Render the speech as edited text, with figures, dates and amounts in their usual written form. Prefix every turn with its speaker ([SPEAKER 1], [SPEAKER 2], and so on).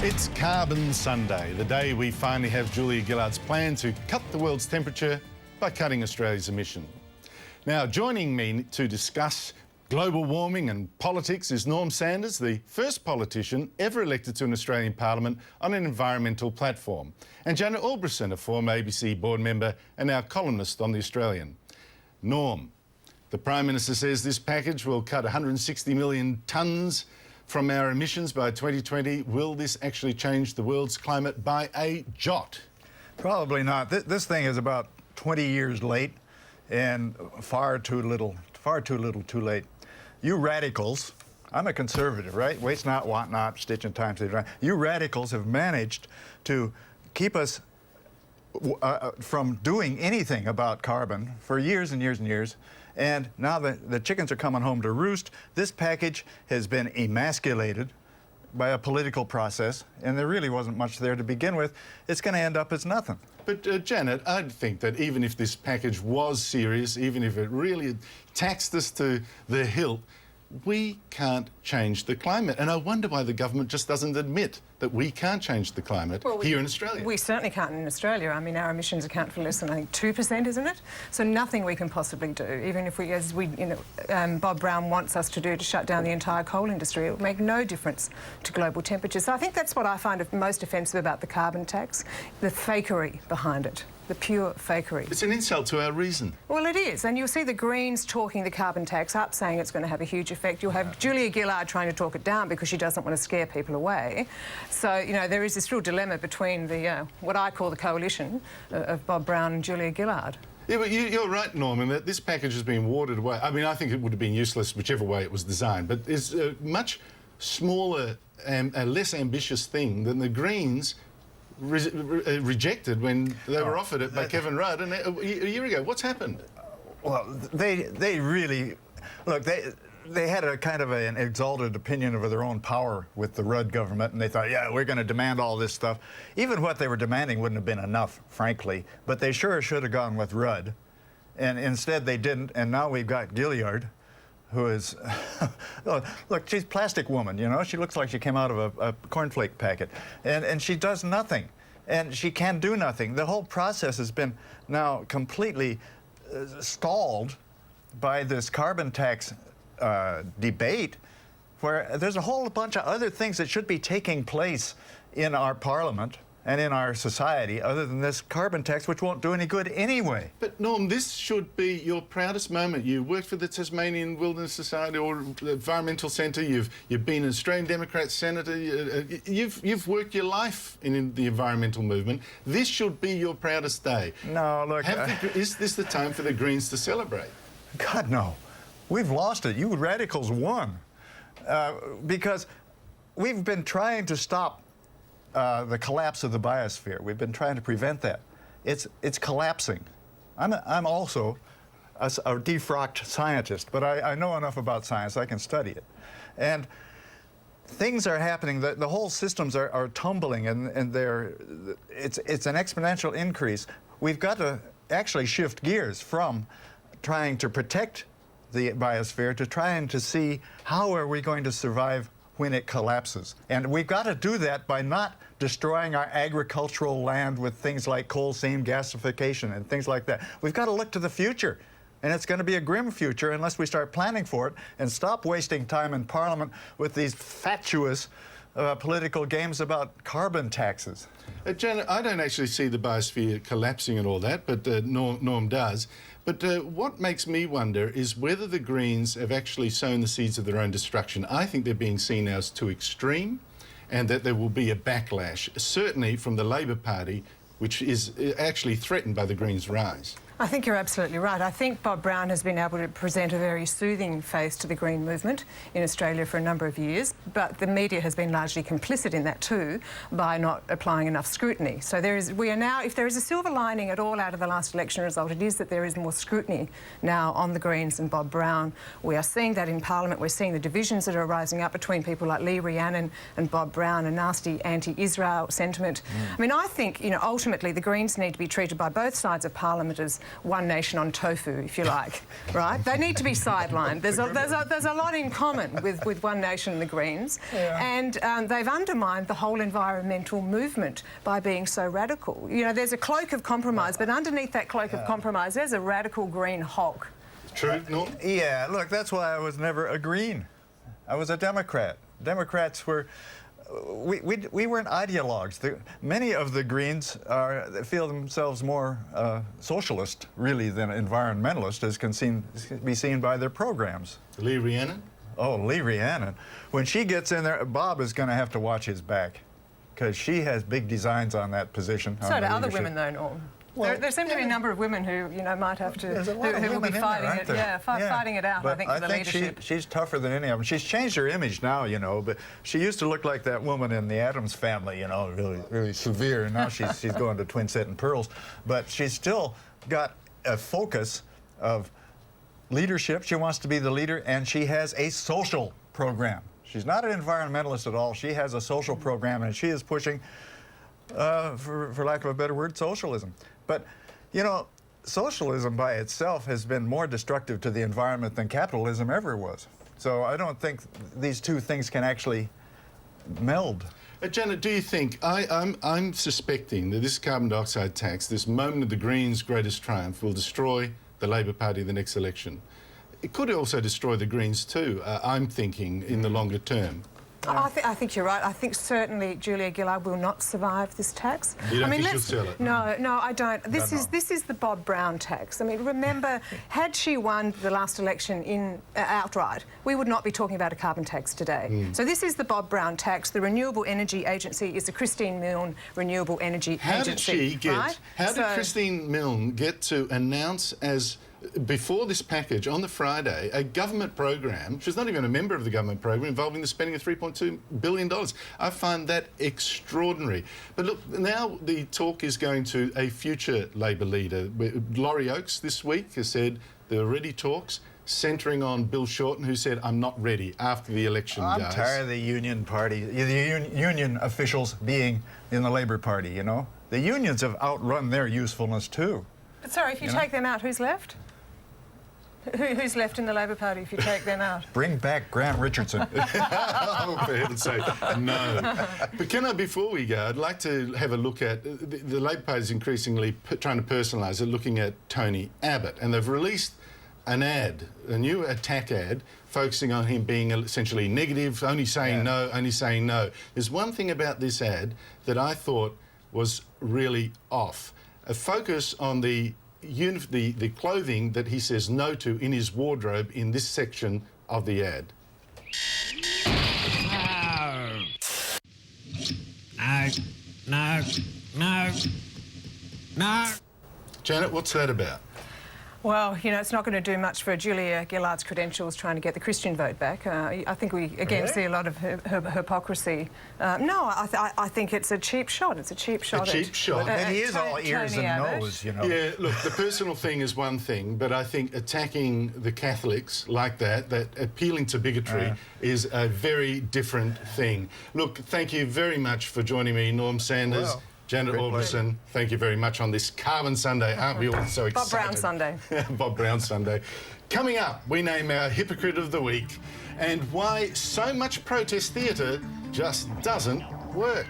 [SPEAKER 1] It's Carbon Sunday, the day we finally have Julia Gillard's plan to cut the world's temperature by cutting Australia's emission. Now, joining me to discuss global warming and politics is Norm Sanders, the first politician ever elected to an Australian Parliament on an environmental platform, and Janet Albrechtsen, a former ABC board member and now columnist on The Australian. Norm, the Prime Minister says this package will cut 160 million tonnes from our emissions by 2020. Will this actually change the world's climate by a jot?
[SPEAKER 2] Probably not. This thing is about 20 years late and far too little too late. You radicals, I'm a conservative, right? Waste not, want not, stitch in time. You radicals have managed to keep us from doing anything about carbon for years and years and years. And now the chickens are coming home to roost. This package has been emasculated by a political process, and there really wasn't much there to begin with. It's going to end up as nothing.
[SPEAKER 1] But Janet, I'd think that even if this package was serious, even if it really taxed us to the hilt, we can't change the climate. And I wonder why the government just doesn't admit that we can't change the climate here in Australia.
[SPEAKER 3] We certainly can't in Australia. I mean, our emissions account for less than, I think, 2%, isn't it? So nothing we can possibly do, even if we, as we, Bob Brown wants us to do, to shut down the entire coal industry, it will make no difference to global temperatures. So I think that's what I find most offensive about the carbon tax, the fakery behind it. The pure fakery.
[SPEAKER 1] It's an insult to our reason.
[SPEAKER 3] Well, it is. And you'll see the Greens talking the carbon tax up, saying it's going to have a huge effect. You'll have Julia Gillard trying to talk it down because she doesn't want to scare people away. So, you know, there is this real dilemma between the, what I call the coalition of Bob Brown and Julia Gillard.
[SPEAKER 1] Yeah, but you're right, Norman, that this package has been watered away. I mean, I think it would have been useless whichever way it was designed, but it's a much smaller and a less ambitious thing than the Greens rejected when they were offered it by Kevin Rudd and a year ago. What's happened?
[SPEAKER 2] Well, they really, look, they had a kind of an exalted opinion of their own power with the Rudd government, and they thought, yeah, we're going to demand all this stuff. Even what they were demanding wouldn't have been enough, frankly, but they sure should have gone with Rudd. And instead they didn't, and now we've got Gillard, who is, look, she's a plastic woman, you know? She looks like she came out of a cornflake packet. And she does nothing. And she can do nothing. The whole process has been now completely stalled by this carbon tax debate, where there's a whole bunch of other things that should be taking place in our parliament and in our society other than this carbon tax, which won't do any good anyway.
[SPEAKER 1] But Norm, this should be your proudest moment. You worked for the Tasmanian Wilderness Society or the Environmental Centre. You've been an Australian Democrat senator. You've worked your life in the environmental movement. This should be your proudest day.
[SPEAKER 2] No, look.
[SPEAKER 1] Is this the time for the Greens to celebrate?
[SPEAKER 2] God, no. We've lost it. You radicals won. Because we've been trying to stop the collapse of the biosphere. We've been trying to prevent that. It's collapsing. I'm also a defrocked scientist, but I know enough about science. I can study it. And things are happening. The whole systems are tumbling, and it's an exponential increase. We've got to actually shift gears from trying to protect the biosphere to trying to see how are we going to survive when it collapses. And we've got to do that by not destroying our agricultural land with things like coal seam gasification and things like that. We've got to look to the future. And it's going to be a grim future unless we start planning for it and stop wasting time in Parliament with these fatuous political games about carbon taxes.
[SPEAKER 1] Janet, I don't actually see the biosphere collapsing and all that, but Norm does. But what makes me wonder is whether the Greens have actually sown the seeds of their own destruction. I think they're being seen now as too extreme, and that there will be a backlash, certainly from the Labor Party, which is actually threatened by the Greens' rise.
[SPEAKER 3] I think you're absolutely right. I think Bob Brown has been able to present a very soothing face to the Green movement in Australia for a number of years, but the media has been largely complicit in that too by not applying enough scrutiny. So we are now, if there is a silver lining at all out of the last election result, it is that there is more scrutiny now on the Greens and Bob Brown. We are seeing that in Parliament. We're seeing the divisions that are rising up between people like Lee Rhiannon and Bob Brown, a nasty anti-Israel sentiment. I mean, I think, you know, ultimately the Greens need to be treated by both sides of Parliament as one nation on tofu, if you like, right? They need to be sidelined. There's a lot in common with One Nation and the Greens, and they've undermined the whole environmental movement by being so radical. You know, there's a cloak of compromise, but underneath that cloak of compromise, there's a radical green hulk.
[SPEAKER 1] True, Norm?
[SPEAKER 2] Yeah, look, that's why I was never a Green. I was a Democrat. Democrats were... We weren't ideologues. Many of the Greens feel themselves more socialist, really, than environmentalist, as can be seen by their programs.
[SPEAKER 1] Lee Rhiannon?
[SPEAKER 2] Oh, Lee Rhiannon. When she gets in there, Bob is going to have to watch his back, because she has big designs on that position.
[SPEAKER 3] So do other women, though, Norm. Well, there seem to be a number of women who, you know, might have to, who will be fighting it. Yeah, fighting it out.
[SPEAKER 2] But
[SPEAKER 3] I think for the leadership.
[SPEAKER 2] She's tougher than any of them. She's changed her image now, you know. But she used to look like that woman in the Addams Family, you know, really severe. And now she's going to Twin Set and Pearls. But she's still got a focus of leadership. She wants to be the leader, and she has a social program. She's not an environmentalist at all. She has a social program, and she is pushing, for lack of a better word, socialism. But, you know, socialism by itself has been more destructive to the environment than capitalism ever was. So I don't think these two things can actually meld.
[SPEAKER 1] Janet, do you think, I'm suspecting that this carbon dioxide tax, this moment of the Greens' greatest triumph, will destroy the Labor Party the next election. It could also destroy the Greens too, I'm thinking, in the longer term.
[SPEAKER 3] I think you're right. I think certainly Julia Gillard will not survive this tax.
[SPEAKER 1] You don't think she'll sell it?
[SPEAKER 3] No, I don't. This is the Bob Brown tax. I mean, remember, had she won the last election outright, we would not be talking about a carbon tax today. So this is the Bob Brown tax. The Renewable Energy Agency is the Christine Milne Renewable Energy Agency.
[SPEAKER 1] How did she get?
[SPEAKER 3] Right?
[SPEAKER 1] How did Christine Milne get to announce before this package on the Friday, a government program? She's not even a member of the government program, involving the spending of $3.2 billion. I find that extraordinary. But look, now the talk is going to a future Labor leader. Laurie Oakes this week has said there are already talks centring on Bill Shorten, who said, I'm not ready after the election,
[SPEAKER 2] I'm
[SPEAKER 1] guys.
[SPEAKER 2] tired of the union party, the union officials being in the Labor Party, you know. The unions have outrun their usefulness too.
[SPEAKER 3] But sorry, if you take them out, who's left? Who's left in the Labor Party if you take them out?
[SPEAKER 2] Bring back Grant Richardson.
[SPEAKER 1] Oh, for heaven's sake, no. But can I, before we go, I'd like to have a look at, the Labor Party is increasingly trying to personalise it, looking at Tony Abbott. And they've released an ad, a new attack ad, focusing on him being essentially negative, only saying no, only saying no. There's one thing about this ad that I thought was really off. A focus on the clothing that he says no to in his wardrobe in this section of the ad. No. Janet, what's that about?
[SPEAKER 3] Well, you know, it's not going to do much for Julia Gillard's credentials trying to get the Christian vote back. I think we, again, see a lot of her hypocrisy. No, I think it's a cheap shot. It's a cheap shot.
[SPEAKER 1] A cheap shot.
[SPEAKER 2] And he is all ears and nose, you know.
[SPEAKER 1] Yeah, look, the personal thing is one thing, but I think attacking the Catholics like that appealing to bigotry is a very different thing. Look, thank you very much for joining me, Norm Sanders.
[SPEAKER 2] Well,
[SPEAKER 1] Janet Alderson, thank you very much on this Carbon Sunday. Aren't we all so excited?
[SPEAKER 3] Bob Brown Sunday.
[SPEAKER 1] Bob Brown Sunday. Coming up, we name our Hypocrite of the Week and why so much protest theatre just doesn't work.